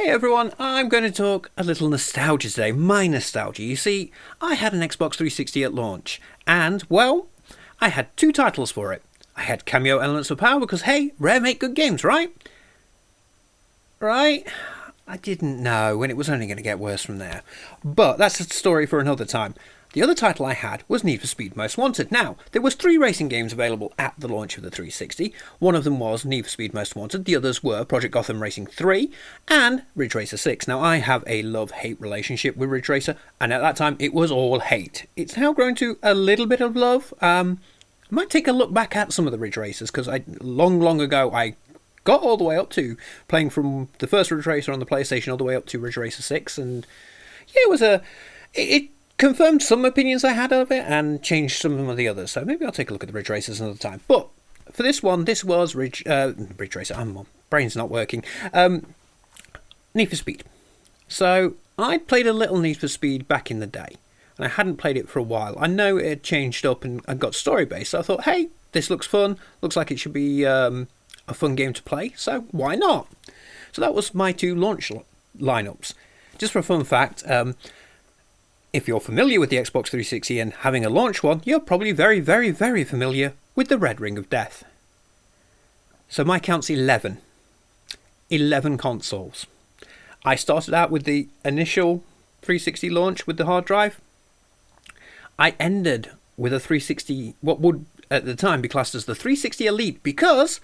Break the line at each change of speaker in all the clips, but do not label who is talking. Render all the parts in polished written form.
Hey everyone, I'm going to talk a little nostalgia today. My nostalgia. You see, I had an Xbox 360 at launch, and, well, I had two titles for it. I had Cameo Elements of Power because, hey, Rare make good games, right? Right? I didn't know, and it was only going to get worse from there. But that's a story for another time. The other title I had was Need for Speed Most Wanted. Now, there was 3 racing games available at the launch of the 360. One of them was Need for Speed Most Wanted. The others were Project Gotham Racing 3 and Ridge Racer 6. Now, I have a love-hate relationship with Ridge Racer, and at that time, it was all hate. It's now grown to a little bit of love. I might take a look back at some of the Ridge Racers, because long ago, I got all the way up to playing from the first Ridge Racer on the PlayStation all the way up to Ridge Racer 6, and yeah, it was it confirmed some opinions I had of it and changed some of the others. So maybe I'll take a look at the Ridge Racers another time. But for this one, this was Ridge Racer. My brain's not working. Need for Speed. So I played a little Need for Speed back in the day, and I hadn't played it for a while. I know it had changed up and got story based. So I thought, hey, this looks fun. Looks like it should be a fun game to play. So why not? So that was my 2 launch lineups. Just for a fun fact. If you're familiar with the Xbox 360 and having a launch one, you're probably very familiar with the Red Ring of Death. So my count's 11. 11 consoles. I started out with the initial 360 launch with the hard drive. I ended with a 360, what would at the time be classed as the 360 Elite, because,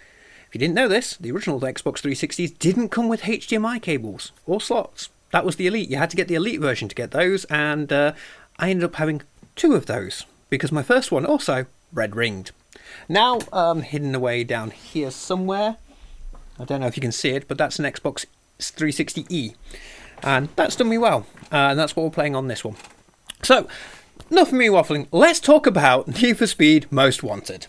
if you didn't know this, the original Xbox 360s didn't come with HDMI cables or slots. That was the Elite. You had to get the Elite version to get those, and I ended up having 2 of those, because my first one also red ringed. Now, hidden away down here somewhere, I don't know if you can see it, but that's an Xbox 360e, and that's done me well, and that's what we're playing on this one. So, enough of me waffling, let's talk about Need for Speed Most Wanted.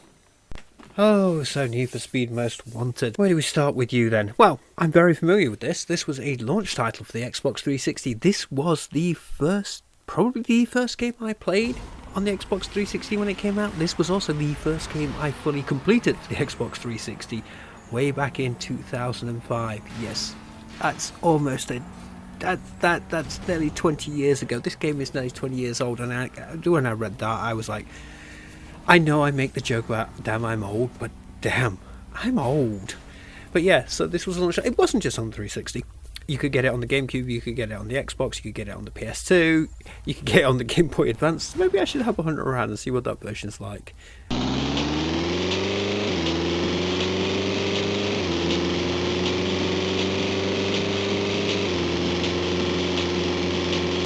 Oh, so Need for Speed Most Wanted. Where do we start with you then? Well, I'm very familiar with this. This was a launch title for the Xbox 360. This was probably the first game I played on the Xbox 360 when it came out. This was also the first game I fully completed for the Xbox 360 way back in 2005. Yes, that's almost that's nearly 20 years ago. This game is nearly 20 years old, and when I read that, I was like, I know I make the joke about, damn, I'm old, but damn, I'm old. But yeah, so this was launched. It wasn't just on the 360. You could get it on the GameCube, you could get it on the Xbox, you could get it on the PS2, you could get it on the Game Boy Advance. Maybe I should have a hunt around and see what that version's like.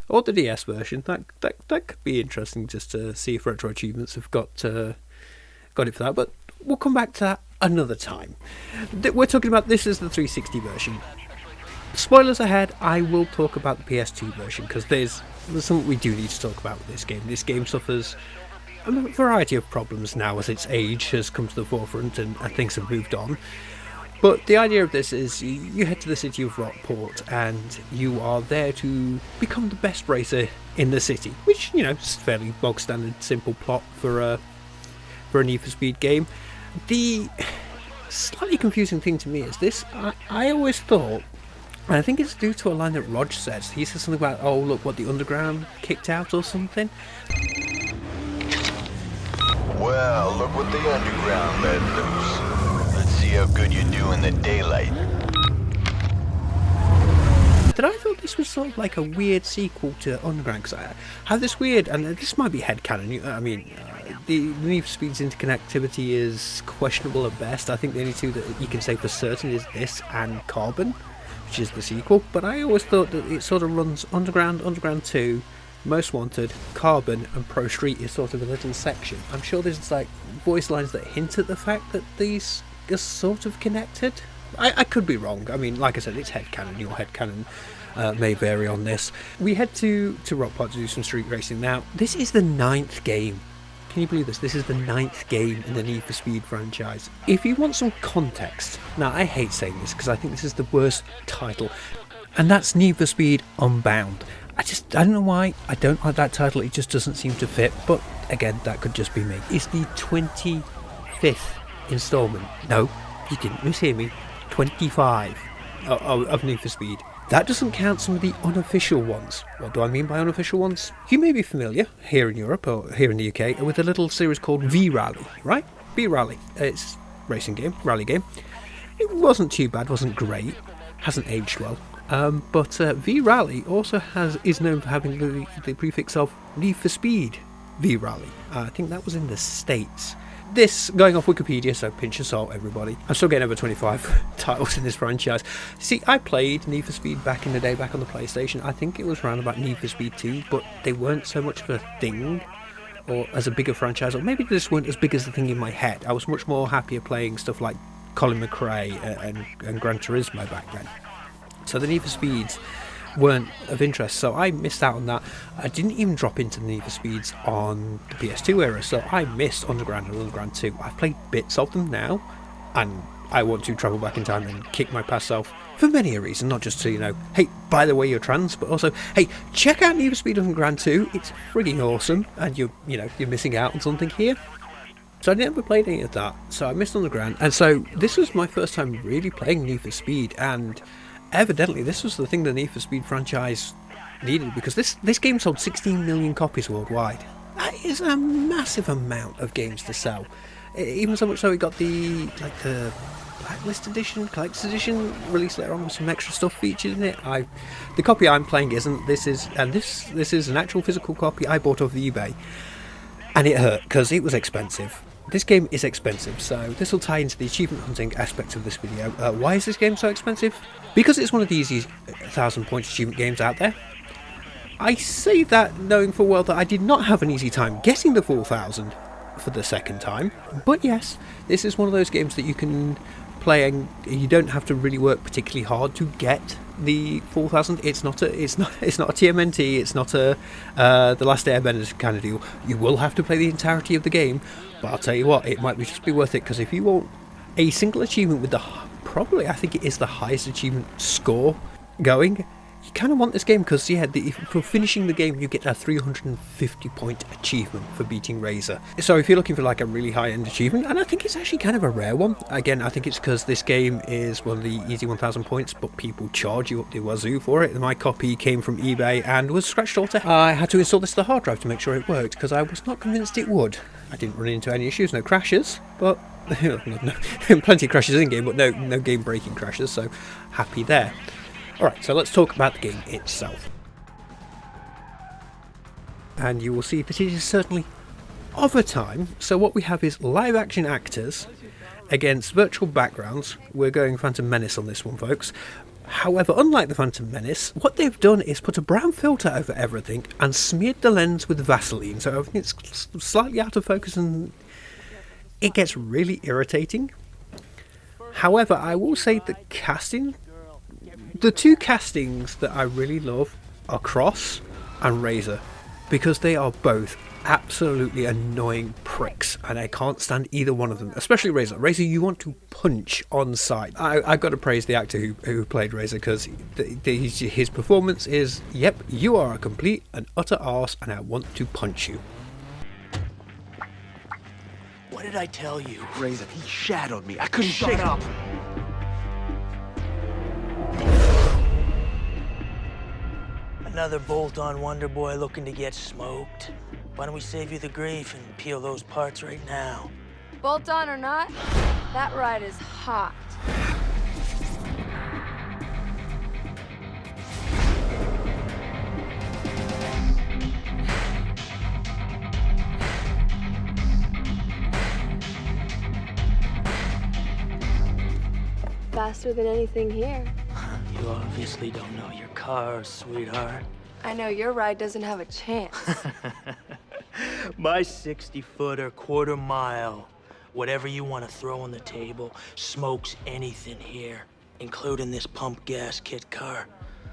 Or the DS version. That could be interesting, just to see if Retro Achievements have got it for that. But we'll come back to that another time. We're talking about, this is the 360 version. Spoilers ahead, I will talk about the PS2 version, because there's something we do need to talk about with this game. This game suffers a variety of problems now as its age has come to the forefront and things have moved on. But the idea of this is you head to the city of Rockport and you are there to become the best racer in the city, which, you know, is a fairly bog standard, simple plot for a Need for Speed game. The slightly confusing thing to me is this, I always thought, and I think it's due to a line that Rog says, he says something about, oh look what the underground kicked out or something.
Well, look what the underground let loose. Let's see how good you do in the daylight.
But I thought this was sort of like a weird sequel to Underground, because I have this weird, and this might be headcanon, I mean, the Need for Speed's interconnectivity is questionable at best. I think the only 2 that you can say for certain is this and Carbon, which is the sequel, but I always thought that it sort of runs Underground, Underground 2, Most Wanted, Carbon, and Pro Street is sort of a little section. I'm sure there's like voice lines that hint at the fact that these are sort of connected. I could be wrong. I mean, like I said, it's headcanon. Your headcanon may vary on this. We head to Rockport to do some street racing. Now, this is the 9th game. Can you believe this? This is the 9th game in the Need for Speed franchise. If you want some context, now I hate saying this because I think this is the worst title, and that's Need for Speed Unbound. I don't know why I don't like that title. It just doesn't seem to fit, but again, that could just be me. It's the 25th installment. No, you didn't mishear me. 25 of Need for Speed. That doesn't count some of the unofficial ones. What do I mean by unofficial ones? You may be familiar, here in Europe or here in the UK, with a little series called V-Rally, right? V-Rally. It's a racing game, rally game. It wasn't too bad, wasn't great, hasn't aged well. But V-Rally also is known for having the prefix of Need for Speed V-Rally. I think that was in the States. This, going off Wikipedia, so pinch of salt, everybody. I'm still getting over 25 titles in this franchise. See, I played Need for Speed back in the day, back on the PlayStation. I think it was around about Need for Speed 2, but they weren't so much of a thing, or as a bigger franchise, or maybe they just weren't as big as the thing in my head. I was much more happier playing stuff like Colin McRae and Gran Turismo back then. So the Need for Speeds weren't of interest, so I missed out on that. I didn't even drop into the Need for Speeds on the PS2 era, so I missed Underground and Underground 2. I've played bits of them now, and I want to travel back in time and kick my past self for many a reason, not just to, hey, by the way, you're trans, but also, hey, check out Need for Speed Underground 2, it's frigging awesome, and you're missing out on something here. So I never played any of that, so I missed Underground, and so this was my first time really playing Need for Speed, and evidently this was the thing the Need for Speed franchise needed, because this game sold 16 million copies worldwide. That is a massive amount of games to sell. Even so much so it got the blacklist edition, collector's edition, released later on with some extra stuff featured in it. The copy I'm playing isn't. This is an actual physical copy I bought off eBay, and it hurt because it was expensive. This game is expensive, so this will tie into the achievement hunting aspect of this video. Why is this game so expensive? Because it's one of the easiest 1,000 point achievement games out there. I say that knowing full well that I did not have an easy time getting the full 1,000 for the second time. But yes, this is one of those games that you can play and you don't have to really work particularly hard to get the full 1,000. It's not a TMNT. It's not a The Last Airbender kind of deal. You will have to play the entirety of the game, but I'll tell you what, it might just be worth it, because if you want a single achievement with probably I think it is the highest achievement score going, you kind of want this game, because for finishing the game you get a 350 point achievement for beating Razor. So if you're looking for like a really high end achievement, and I think it's actually kind of a rare one, again I think it's because this game is one of the easy 1,000 points, but people charge you up the wazoo for it. My copy came from eBay and was scratched all to. I had to install this to the hard drive to make sure it worked, because I was not convinced it would. I didn't run into any issues, no crashes, but plenty of crashes in game, but no game breaking crashes, so happy there. Alright, so let's talk about the game itself. And you will see that it is certainly of a time. So what we have is live action actors against virtual backgrounds. We're going Phantom Menace on this one, folks. However, unlike the Phantom Menace, what they've done is put a brown filter over everything and smeared the lens with Vaseline, so everything's slightly out of focus and it gets really irritating. However, I will say the casting, the two castings that I really love are Cross and Razor, because they are both absolutely annoying pricks, and I can't stand either one of them, especially Razor. Razor, you want to punch on sight. I've got to praise the actor who played Razor, because his performance is, yep, you are a complete and utter arse and I want to punch you.
What did I tell you? Razor, he shadowed me. I couldn't shut up.
Another bolt-on Wonder Boy looking to get smoked. Why don't we save you the grief and peel those parts right now?
Bolt on or not, that ride is hot. Faster than anything here.
You obviously don't know your cars, sweetheart.
I know your ride doesn't have a chance.
My 60-footer, quarter mile, whatever you want to throw on the table, smokes anything here, including this pump gas kit car.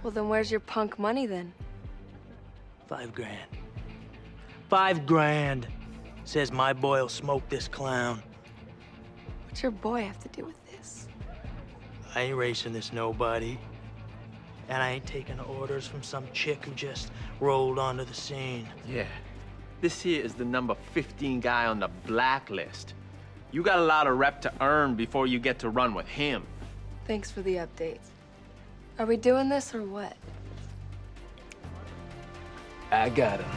Well, then where's your punk money then?
$5 grand. $5 grand. Says my boy'll smoke this clown.
What's your boy have to do with this?
I ain't racing this nobody. And I ain't taking orders from some chick who just rolled onto the scene.
Yeah. This here is the number 15 guy on the blacklist. You got a lot of rep to earn before you get to run with him.
Thanks for the update. Are we doing this or what?
I got him.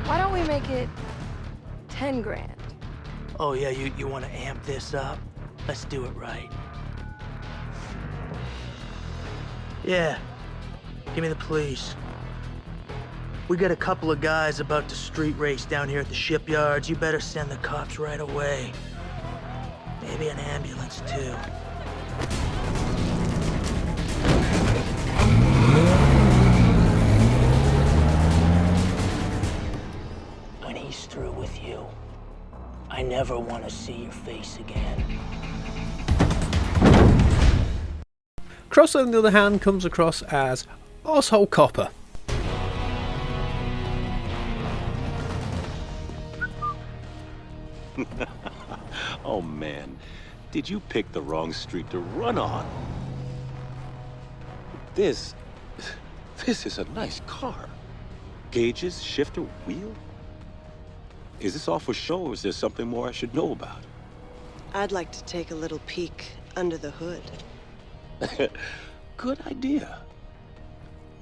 Why don't we make it 10 grand?
Oh, yeah, you want to amp this up? Let's do it right. Yeah. Give me the police. We got a couple of guys about to street race down here at the shipyards. You better send the cops right away. Maybe an ambulance, too. When he's through with you, I never want to see your face again.
Cross, on the other hand, comes across as Osshole Copper.
Oh man, did you pick the wrong street to run on? This is a nice car. Gauges, shifter, wheel? Is this all for show or is there something more I should know about?
I'd like to take a little peek under the hood.
Good idea.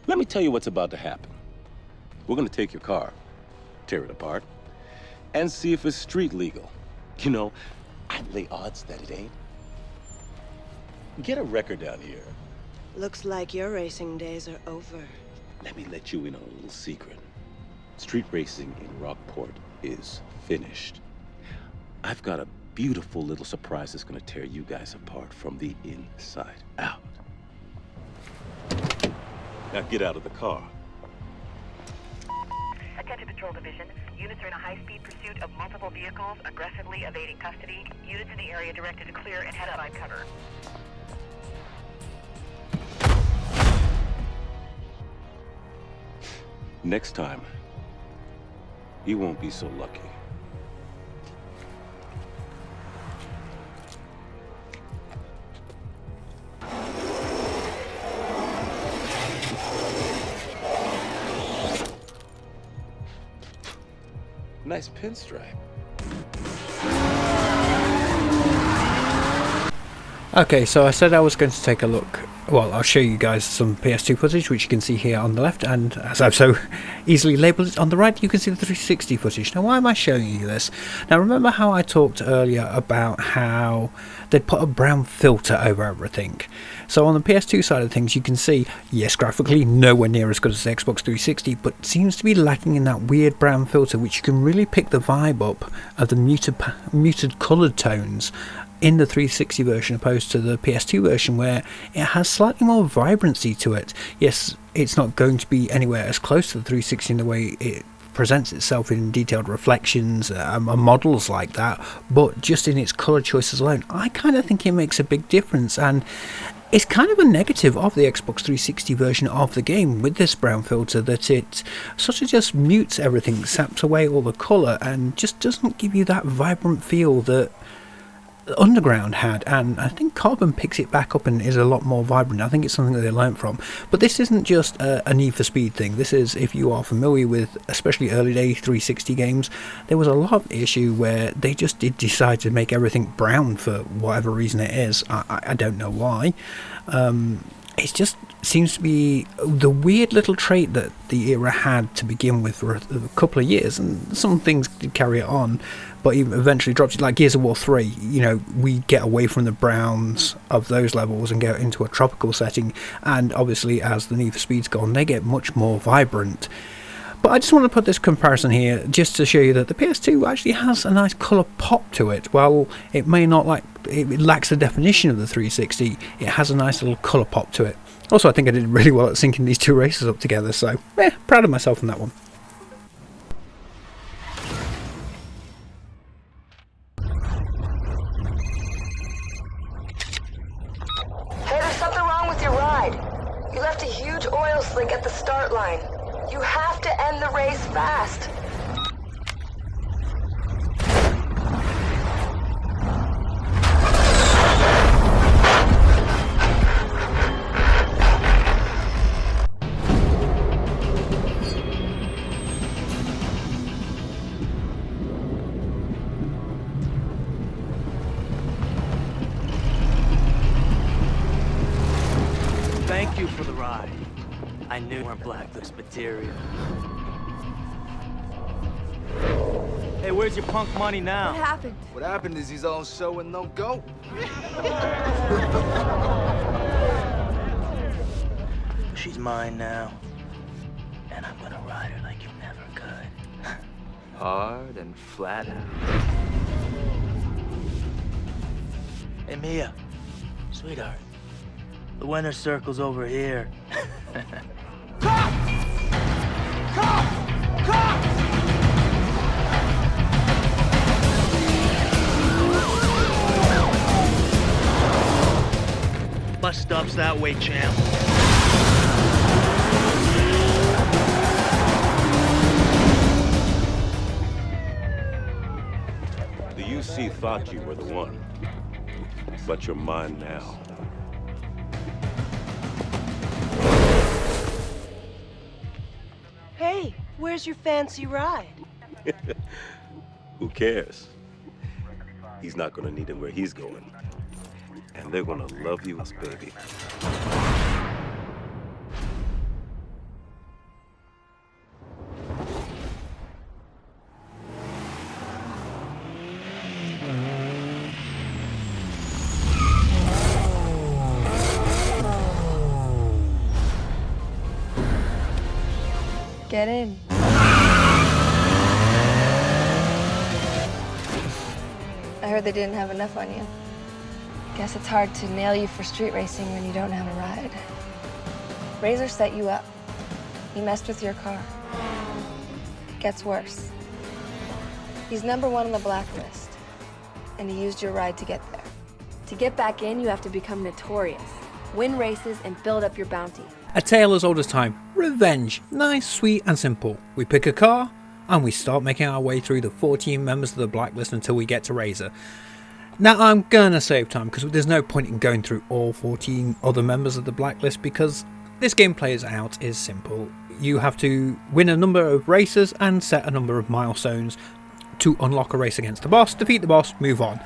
Let me tell you what's about to happen. We're gonna take your car, tear it apart, and see if it's street legal. You know, I'd lay odds that it ain't. Get a record down here.
Looks like your racing days are over.
Let me let you in on a little secret. Street racing in Rockport is finished. I've got a beautiful little surprise that's gonna tear you guys apart from the inside out. Now get out of the car.
Attention Patrol Division. Units are in a high-speed pursuit of multiple vehicles, aggressively evading custody. Units in the area directed to clear and head outside cover.
Next time, you won't be so lucky. Nice pinstripe.
Okay, so I said I was going to take a look. Well, I'll show you guys some PS2 footage, which you can see here on the left, and as I've so easily labelled it on the right, you can see the 360 footage. Now, why am I showing you this? Now, remember how I talked earlier about how they'd put a brown filter over everything? So on the PS2 side of things, you can see, yes, graphically, nowhere near as good as the Xbox 360, but seems to be lacking in that weird brown filter, which you can really pick the vibe up of the muted coloured tones in the 360 version opposed to the PS2 version, where it has slightly more vibrancy to it. Yes, it's not going to be anywhere as close to the 360 in the way it presents itself in detailed reflections and models like that, but just in its colour choices alone, I kind of think it makes a big difference, and it's kind of a negative of the Xbox 360 version of the game with this brown filter, that it sort of just mutes everything, saps away all the colour, and just doesn't give you that vibrant feel that Underground had. And I think Carbon picks it back up and is a lot more vibrant. I think it's something that they learned from. But this isn't just a Need for Speed thing. This is, if you are familiar with especially early day 360 games, there was a lot of issue where they just did decide to make everything brown for whatever reason it is. I don't know why. It just seems to be the weird little trait that the era had to begin with for a couple of years, and some things did carry it on, but even eventually dropped it. Like Gears of War 3, you know, we get away from the browns of those levels and get into a tropical setting, and obviously as the Need for Speed's gone, they get much more vibrant. But I just want to put this comparison here just to show you that the PS2 actually has a nice colour pop to it. While it may not it lacks the definition of the 360, it has a nice little colour pop to it. Also, I think I did really well at syncing these two races up together, so proud of myself on that one.
Hey, there's something wrong with your ride. You left a huge oil slick at the start line. You have to end the race fast.
Thank you for the ride. I knew you weren't blacklist material. Hey, where's your punk money now?
What happened?
What happened is he's all show and no go.
She's mine now. And I'm gonna ride her like you never could.
Hard and flat out.
Hey, Mia. Sweetheart. The winner's circle's over here. Bus stop's that way, champ.
The UC thought you were the one, but you're mine now.
Hey, where's your fancy ride?
Who cares? He's not gonna need him where he's going. And they're gonna love you, baby.
Get in. I heard they didn't have enough on you. Guess it's hard to nail you for street racing when you don't have a ride. Razor set you up. He messed with your car. It gets worse. He's #1 on the blacklist, and he used your ride to get there. To get back in, you have to become notorious, win races, and build up your bounty.
A tale as old as time. Revenge. Nice, sweet, and simple. We pick a car, and we start making our way through the 14 members of the blacklist until we get to Razor. Now, I'm gonna save time because there's no point in going through all 14 other members of the blacklist because this game plays out is simple. You have to win a number of races and set a number of milestones to unlock a race against the boss, defeat the boss, move on.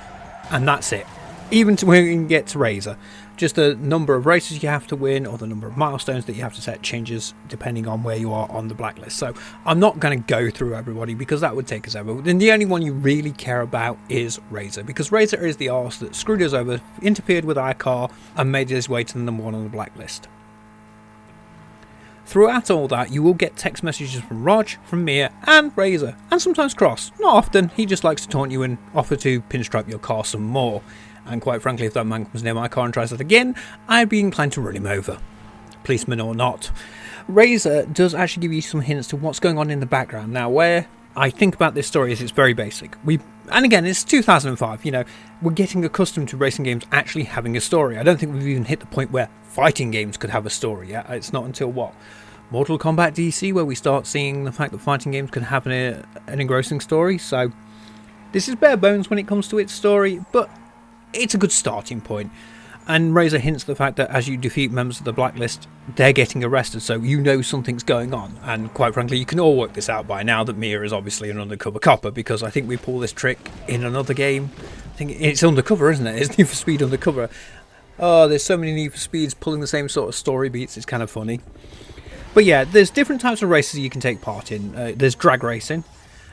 And that's it. Even to when you get to Razor. Just the number of races you have to win or the number of milestones that you have to set changes depending on where you are on the blacklist. So I'm not going to go through everybody because that would take us over. And the only one you really care about is Razor, because Razor is the arse that screwed us over, interfered with our car and made his way to the #1 on the blacklist. Throughout all that, you will get text messages from Rog, from Mia, and Razor, and sometimes Cross. Not often, he just likes to taunt you and offer to pinstripe your car some more. And quite frankly, if that man comes near my car and tries that again, I'd be inclined to run him over. Policeman or not. Razor does actually give you some hints to what's going on in the background. Now, where I think about this story is it's very basic. And again, it's 2005, we're getting accustomed to racing games actually having a story. I don't think we've even hit the point where fighting games could have a story yet. It's not until Mortal Kombat DC where we start seeing the fact that fighting games can have an engrossing story. So this is bare bones when it comes to its story, but it's a good starting point. And Razor hints the fact that as you defeat members of the blacklist, they're getting arrested, so you know something's going on. And quite frankly, you can all work this out by now that Mia is obviously an undercover copper, because I think we pull this trick in another game. I think it's Undercover, isn't it? It's Need for Speed Undercover. Oh, there's so many Need for Speeds pulling the same sort of story beats, it's kind of funny. But yeah, there's different types of races you can take part in. There's drag racing.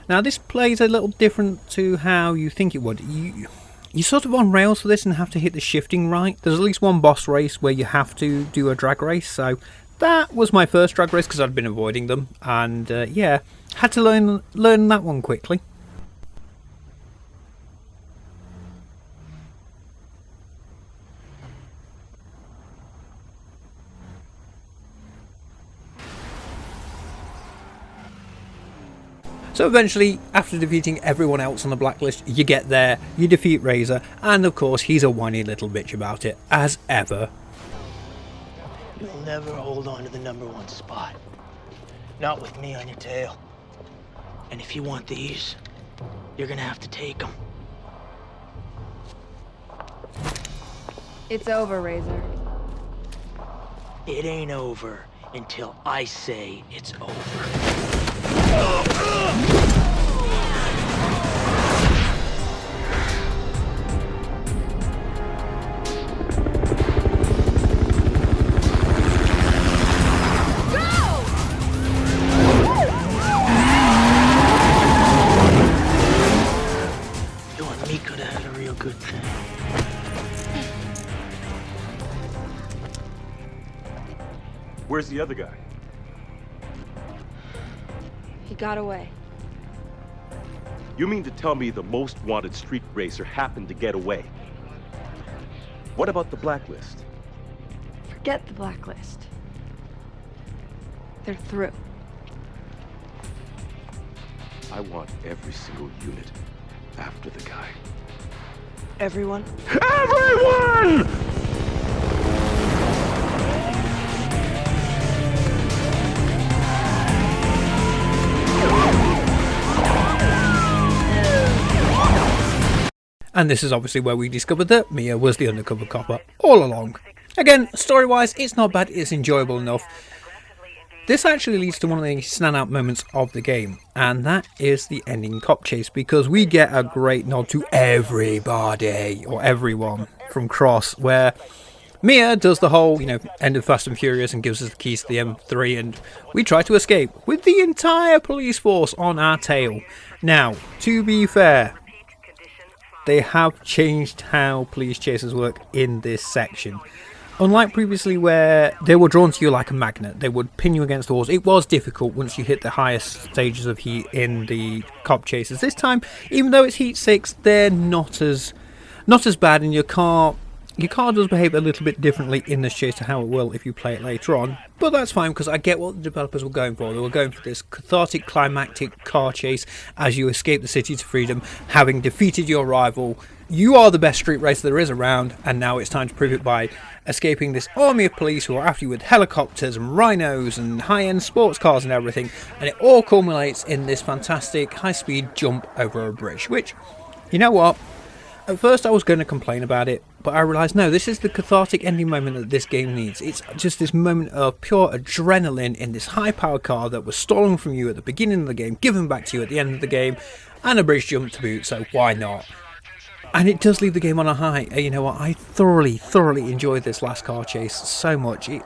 Now this plays a little different to how you think it would. You're sort of on rails for this and have to hit the shifting right. There's at least one boss race where you have to do a drag race, so that was my first drag race because I'd been avoiding them, and yeah, had to learn that one quickly. So eventually, after defeating everyone else on the blacklist, you get there, you defeat Razor, and of course he's a whiny little bitch about it, as ever.
You'll never hold on to the #1 spot. Not with me on your tail. And if you want these, you're gonna have to take them.
It's over, Razor.
It ain't over until I say it's over.
Where's the other guy?
He got away.
You mean to tell me the most wanted street racer happened to get away? What about the blacklist?
Forget the blacklist. They're through.
I want every single unit after the guy.
Everyone?
Everyone!
And this is obviously where we discovered that Mia was the undercover copper all along. Again, story-wise, it's not bad, it's enjoyable enough. This actually leads to one of the standout moments of the game, and that is the ending cop chase, because we get a great nod to everybody, or everyone, from Cross, where Mia does the whole, end of Fast and Furious and gives us the keys to the M3, and we try to escape with the entire police force on our tail. Now, to be fair, they have changed how police chases work in this section. Unlike previously where they were drawn to you like a magnet, they would pin you against the walls. It was difficult once you hit the highest stages of heat in the cop chases. This time, even though it's heat 6, they're not as bad, and your car does behave a little bit differently in this chase to how it will if you play it later on. But that's fine, because I get what the developers were going for. They were going for this cathartic, climactic car chase as you escape the city to freedom, having defeated your rival. You are the best street racer there is around, and now it's time to prove it by escaping this army of police who are after you with helicopters and rhinos and high-end sports cars and everything. And it all culminates in this fantastic high-speed jump over a bridge, which, you know what? At first I was going to complain about it, but I realised no, this is the cathartic ending moment that this game needs. It's just this moment of pure adrenaline in this high-powered car that was stolen from you at the beginning of the game, given back to you at the end of the game, and a bridge jump to boot, so why not? And it does leave the game on a high. You know what, I thoroughly enjoyed this last car chase so much. It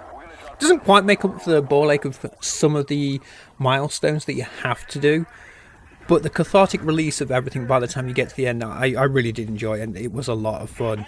doesn't quite make up for the ball ache of some of the milestones that you have to do, but the cathartic release of everything by the time you get to the end, I really did enjoy it, and it was a lot of fun.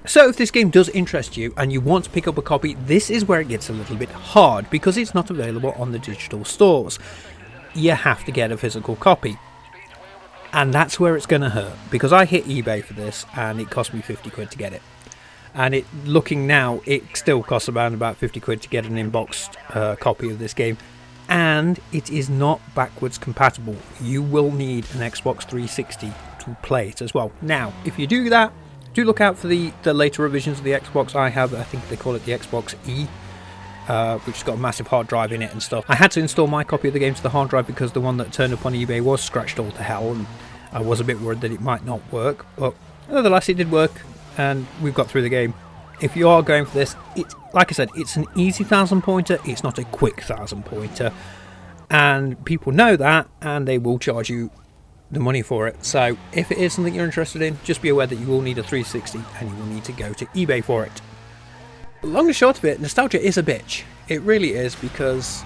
So if this game does interest you and you want to pick up a copy, this is where it gets a little bit hard, because it's not available on the digital stores. You have to get a physical copy. And that's where it's going to hurt, because I hit eBay for this and it cost me 50 quid to get it. And looking now, it still costs around about 50 quid to get an in-boxed copy of this game. And it is not backwards compatible. You will need an Xbox 360 to play it as well. Now, if you do that, do look out for the later revisions of the Xbox. I think they call it the Xbox E, which has got a massive hard drive in it and stuff. I had to install my copy of the game to the hard drive because the one that turned up on eBay was scratched all to hell, and I was a bit worried that it might not work. But nevertheless, it did work, and we've got through the game. If you are going for this, like I said, it's an easy 1000-pointer. It's not a quick 1000-pointer, and people know that, and they will charge you the money for it. So if it is something you're interested in, just be aware that you will need a 360 and you will need to go to eBay for it. Long and short of it, nostalgia is a bitch. It really is, because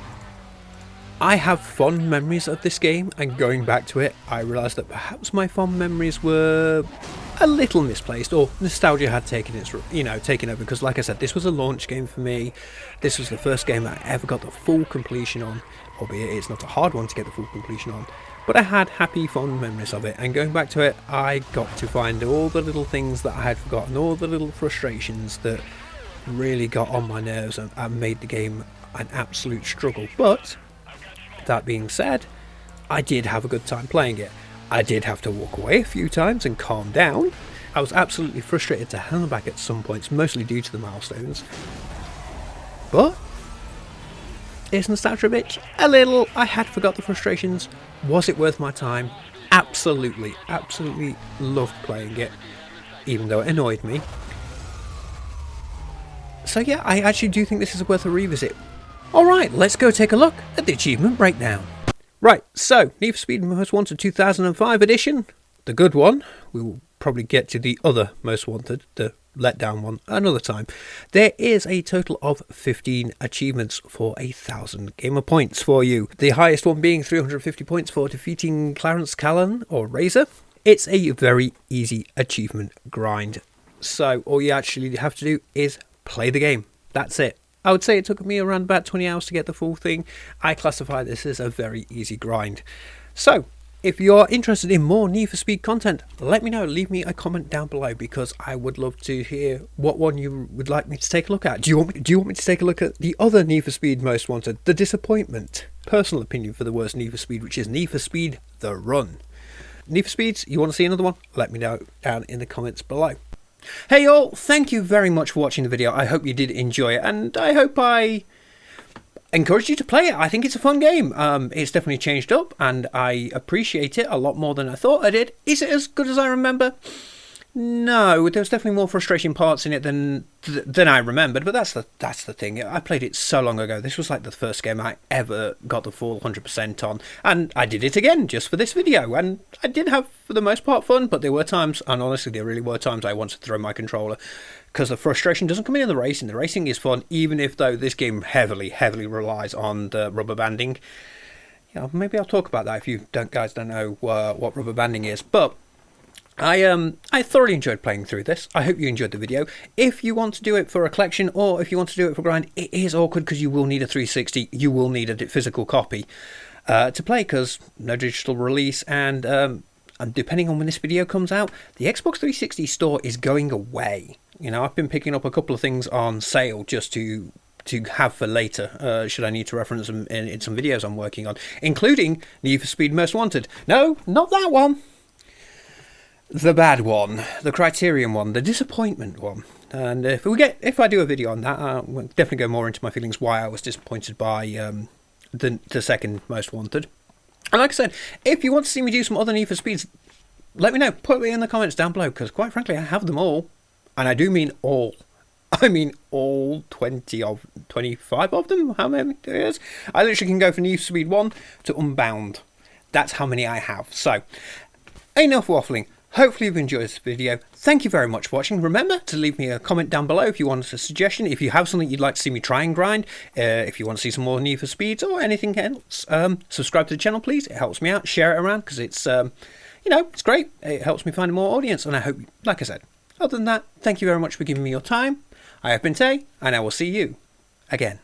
I have fond memories of this game, and going back to it, I realised that perhaps my fond memories were a little misplaced, or nostalgia had taken over, because like I said, this was a launch game for me. This was the first game that I ever got the full completion on, albeit it's not a hard one to get the full completion on. But I had happy, fond memories of it, and going back to it, I got to find all the little things that I had forgotten, all the little frustrations that really got on my nerves and made the game an absolute struggle. But, that being said, I did have a good time playing it. I did have to walk away a few times and calm down. I was absolutely frustrated to hell back at some points, mostly due to the milestones. But is nostalgia a bitch? A little. I had forgot the frustrations. Was it worth my time? Absolutely loved playing it, even though it annoyed me. So yeah, I actually do think this is worth a revisit. Alright, let's go take a look at the achievement breakdown. Right, so Need for Speed Most Wanted 2005 edition, the good one. We will probably get to the other Most Wanted, the letdown one, another time. There is a total of 15 achievements for 1,000 gamer points for you. The highest one being 350 points for defeating Clarence Callan or Razor. It's a very easy achievement grind. So all you actually have to do is play the game. That's it. I would say it took me around about 20 hours to get the full thing. I classify this as a very easy grind. So, if you're interested in more Need for Speed content, let me know. Leave me a comment down below because I would love to hear what one you would like me to take a look at. Do you want me to take a look at the other Need for Speed Most Wanted, The Disappointment? Personal opinion for the worst Need for Speed, which is Need for Speed The Run. Need for Speeds, you want to see another one? Let me know down in the comments below. Hey all, thank you very much for watching the video. I hope you did enjoy it, and I hope I encouraged you to play it. I think it's a fun game. It's definitely changed up, and I appreciate it a lot more than I thought I did. Is it as good as I remember? No, there's definitely more frustrating parts in it than I remembered, but that's the thing. I played it so long ago. This was like the first game I ever got the full 100% on, and I did it again just for this video, and I did have, for the most part, fun, but there were times, and honestly there really were times I wanted to throw my controller, because the frustration doesn't come in the racing. The racing is fun, even if, though, this game heavily relies on the rubber banding. Yeah, maybe I'll talk about that if you guys don't know what rubber banding is, but I thoroughly enjoyed playing through this. I hope you enjoyed the video. If you want to do it for a collection, or if you want to do it for grind, it is awkward because you will need a 360. You will need a physical copy to play, because no digital release, and depending on when this video comes out, the Xbox 360 store is going away. You know, I've been picking up a couple of things on sale just to have for later, should I need to reference them in some videos I'm working on, including Need for Speed Most Wanted. No, not that one. The bad one, the Criterion one, the Disappointment one. And if I do a video on that, I'll definitely go more into my feelings why I was disappointed by the second Most Wanted. And like I said, if you want to see me do some other Need for Speeds, let me know. Put it in the comments down below, because quite frankly, I have them all. And I do mean all. I mean all 25 of them. How many there is? I literally can go from Need for Speed 1 to Unbound. That's how many I have. So, enough waffling. Hopefully you've enjoyed this video. Thank you very much for watching. Remember to leave me a comment down below if you want a suggestion, if you have something you'd like to see me try and grind, if you want to see some more Need for Speeds or anything else. Subscribe to the channel, please. It helps me out. Share it around, because it's, it's great. It helps me find more audience, and I hope, like I said, other than that, thank you very much for giving me your time. I have been Tay, and I will see you again.